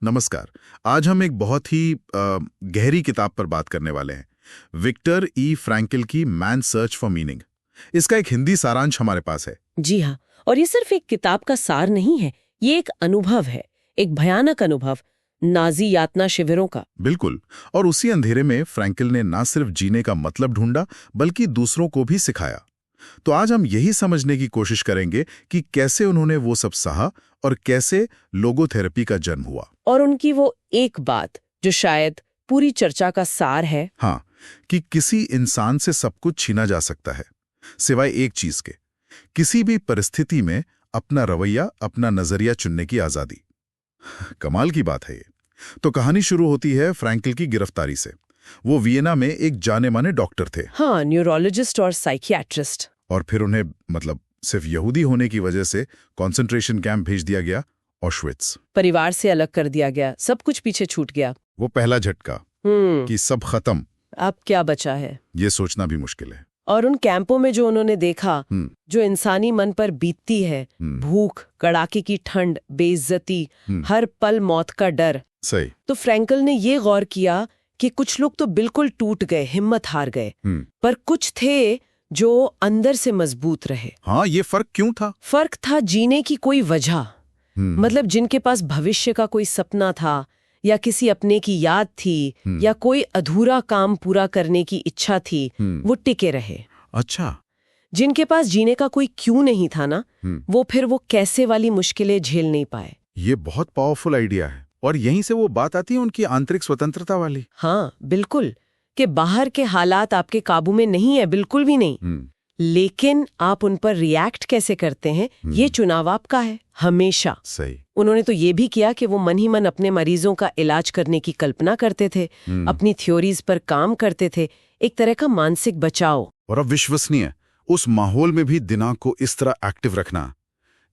नमस्कार। आज हम एक बहुत ही गहरी किताब पर बात करने वाले हैं। विक्टर ई फ्रैंकल की मैन सर्च फॉर मीनिंग। इसका एक हिंदी सारांश हमारे पास है। जी हाँ, और ये सिर्फ एक किताब का सार नहीं है, ये एक अनुभव है, एक भयानक अनुभव, नाजी यातना शिविरों का। बिल्कुल। और उसी अंधेरे में फ्रैंकल ने ना सिर्फ जीने का मतलब ढूंढा, बल्कि दूसरों को भी सिखाया। तो आज हम यही समझने की कोशिश करेंगे कि कैसे उन्होंने वो सब सहा और कैसे लोगोथेरेपी का जन्म हुआ। और उनकी वो एक बात जो शायद पूरी चर्चा का सार है। हाँ, कि किसी इंसान से सब कुछ छीना जा सकता है, सिवाय एक चीज के, किसी भी परिस्थिति में अपना रवैया, अपना नजरिया चुनने की आजादी। कमाल की बात है ये। तो कहानी शुरू होती है फ्रैंकल की गिरफ्तारी से। वो वियना में एक जाने माने डॉक्टर थे। हाँ, न्यूरोलॉजिस्ट और साइकियाट्रिस्ट। और फिर उन्हें सिर्फ यहूदी होने की वजह से कॉन्सेंट्रेशन कैंप भेज दिया गया, ऑश्विट्ज। परिवार से अलग कर दिया गया, सब कुछ पीछे छूट गया। वो पहला झटका कि सब खत्म, अब क्या बचा है, ये सोचना भी मुश्किल है। और उन कैंपों में जो उन्होंने देखा, जो इंसानी मन पर बीतती है, भूख, कड़ाके की ठंड, बेइज्जती, हर पल मौत का डर। सही। तो फ्रैंकल ने ये गौर किया कि कुछ लोग तो बिल्कुल टूट गए, हिम्मत हार गए, पर कुछ थे जो अंदर से मजबूत रहे। हाँ, ये फर्क क्यों था? फर्क था जीने की कोई वजह। मतलब जिनके पास भविष्य का कोई सपना था, या किसी अपने की याद थी, या कोई अधूरा काम पूरा करने की इच्छा थी, वो टिके रहे। अच्छा। जिनके पास जीने का कोई क्यों नहीं था ना, वो कैसे वाली मुश्किलें झेल नहीं पाए। ये बहुत पावरफुल आइडिया है। और यहीं से वो बात आती है उनकी आंतरिक स्वतंत्रता वाली। हाँ बिल्कुल, कि बाहर के हालात आपके काबू में नहीं है, बिल्कुल भी नहीं, लेकिन आप उन पर रिएक्ट कैसे करते हैं, ये चुनाव आपका है, हमेशा। सही। उन्होंने तो ये भी किया कि वो मन ही मन अपने मरीजों का इलाज करने की कल्पना करते थे, अपनी थ्योरीज पर काम करते थे, एक तरह का मानसिक बचाव। और अब विश्वसनीय, उस माहौल में भी दिमाग को इस तरह एक्टिव रखना।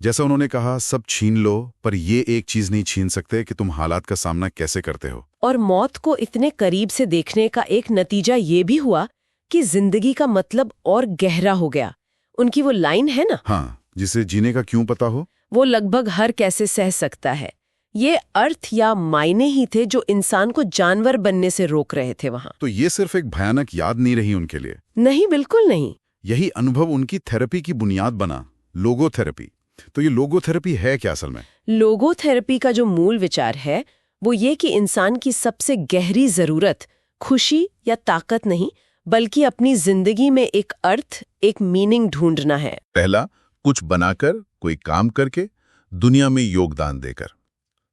जैसा उन्होंने कहा, सब छीन लो, पर ये एक चीज नहीं छीन सकते कि तुम हालात का सामना कैसे करते हो। और मौत को इतने करीब से देखने का एक नतीजा ये भी हुआ कि जिंदगी का मतलब और गहरा हो गया। उनकी वो लाइन है ना, हाँ, जिसे जीने का क्यों पता हो, वो लगभग हर कैसे सह सकता है। ये अर्थ या मायने ही थे जो इंसान को जानवर बनने से रोक रहे थे वहां। तो ये सिर्फ एक भयानक याद नहीं रही उनके लिए। नहीं, बिल्कुल नहीं। यही अनुभव उनकी थेरेपी की बुनियाद बना, लोगोथेरेपी। तो ये लोगोथेरेपी है क्या असल में? लोगोथेरेपी का जो मूल विचार है वो ये कि इंसान की सबसे गहरी जरूरत खुशी या ताकत नहीं, बल्कि अपनी जिंदगी में एक अर्थ, एक मीनिंग ढूंढना है। पहला, कुछ बनाकर, कोई काम करके, दुनिया में योगदान देकर,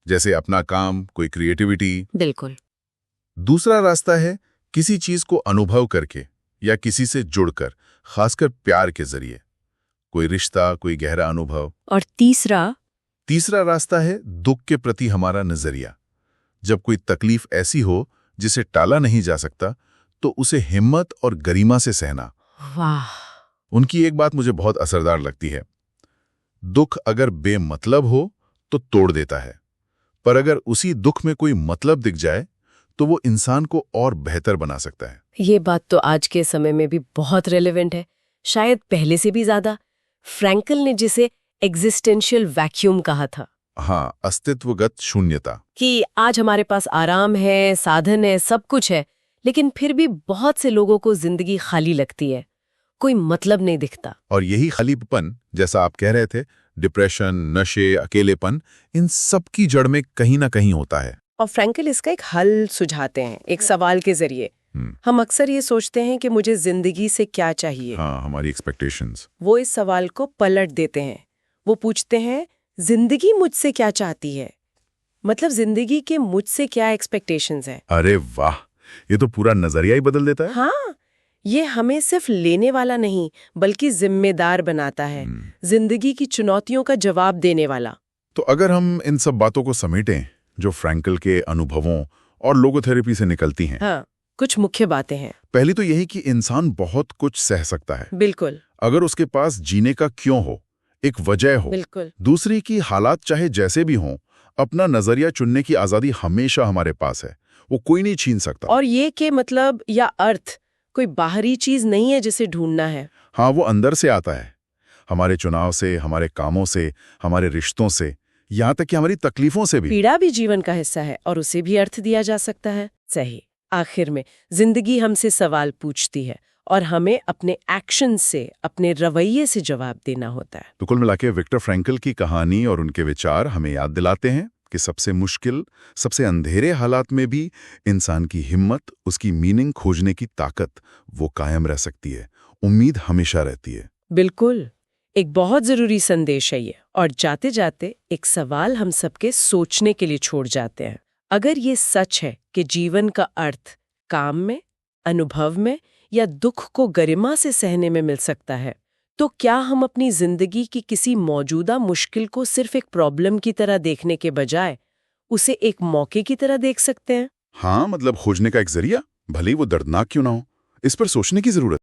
जैसे अपना काम, कोई क्रिएटिविटी। बिल्कुल। दूसरा रास्ता है किसी चीज को अनुभव करके या किसी से जुड़कर, खासकर प्यार के जरिए, कोई रिश्ता, कोई गहरा अनुभव। और तीसरा रास्ता है दुख के प्रति हमारा नजरिया। जब कोई तकलीफ ऐसी हो जिसे टाला नहीं जा सकता, तो उसे हिम्मत और गरिमा से सहना। वाह। उनकी एक बात मुझे बहुत असरदार लगती है, दुख अगर बेमतलब हो तो तोड़ देता है, पर अगर उसी दुख में कोई मतलब दिख जाए तो वो इंसान को और बेहतर बना सकता है। ये बात तो आज के समय में भी बहुत रेलेवेंट है, शायद पहले से भी ज्यादा। फ्रैंकल ने जिसे एग्जिस्टेंशियल वैक्यूम कहा था। हाँ, अस्तित्वगत शून्यता। कि आज हमारे पास आराम है, साधन है, सब कुछ है, लेकिन फिर भी बहुत से लोगों को जिंदगी खाली लगती है, कोई मतलब नहीं दिखता। और यही खालीपन, जैसा आप कह रहे थे, डिप्रेशन, नशे, अकेलेपन, इन सब की जड़ में कहीं ना कहीं होता है। और फ्रैंकल इसका एक हल सुझाते हैं, एक सवाल के जरिए। हम अक्सर ये सोचते हैं कि मुझे जिंदगी से क्या चाहिए। हाँ, हमारी एक्सपेक्टेशंस। वो इस सवाल को पलट देते हैं। वो पूछते हैं, जिंदगी मुझसे क्या चाहती है, मतलब जिंदगी के मुझसे क्या एक्सपेक्टेशंस हैं। अरे वाह, ये तो पूरा नजरिया ही बदल देता है। हाँ, ये हमें सिर्फ लेने वाला नहीं, बल्कि जिम्मेदार बनाता है, जिंदगी की चुनौतियों का जवाब देने वाला। तो अगर हम इन सब बातों को समेटें जो फ्रैंकल के अनुभवों और लोगोथेरेपी से निकलती हैं। हाँ, कुछ मुख्य बातें हैं। पहली तो यही कि इंसान बहुत कुछ सह सकता है, बिल्कुल, अगर उसके पास जीने का क्यों हो, एक वजह हो। बिल्कुल। दूसरी की हालात चाहे जैसे भी हों, अपना नजरिया चुनने की आजादी हमेशा हमारे पास है, वो कोई नहीं छीन सकता। और ये के मतलब या अर्थ कोई बाहरी चीज नहीं है जिसे ढूंढना है। हाँ, वो अंदर से आता है, हमारे चुनाव से, हमारे कामों से, हमारे रिश्तों से, यहाँ तक कि हमारी तकलीफों से भी। पीड़ा भी जीवन का हिस्सा है और उसे भी अर्थ दिया जा सकता है। सही। आखिर में जिंदगी हमसे सवाल पूछती है और हमें अपने एक्शन से, अपने रवैये से जवाब देना होता है। तो कुल मिलाके विक्टर फ्रैंकल की कहानी और उनके विचार हमें याद दिलाते हैं कि सबसे मुश्किल, सबसे अंधेरे हालात में भी इंसान की हिम्मत, उसकी मीनिंग खोजने की ताकत, वो कायम रह सकती है। उम्मीद हमेशा रहती है। बिल्कुल, एक बहुत जरूरी संदेश है ये। और जाते जाते एक सवाल हम सबके सोचने के लिए छोड़ जाते हैं। अगर ये सच है कि जीवन का अर्थ काम में, अनुभव में या दुख को गरिमा से सहने में मिल सकता है, तो क्या हम अपनी जिंदगी की किसी मौजूदा मुश्किल को सिर्फ एक प्रॉब्लम की तरह देखने के बजाय उसे एक मौके की तरह देख सकते हैं? हाँ, मतलब खोजने का एक जरिया, भले ही वो दर्दनाक क्यों ना हो, इस पर सोचने की जरूरत।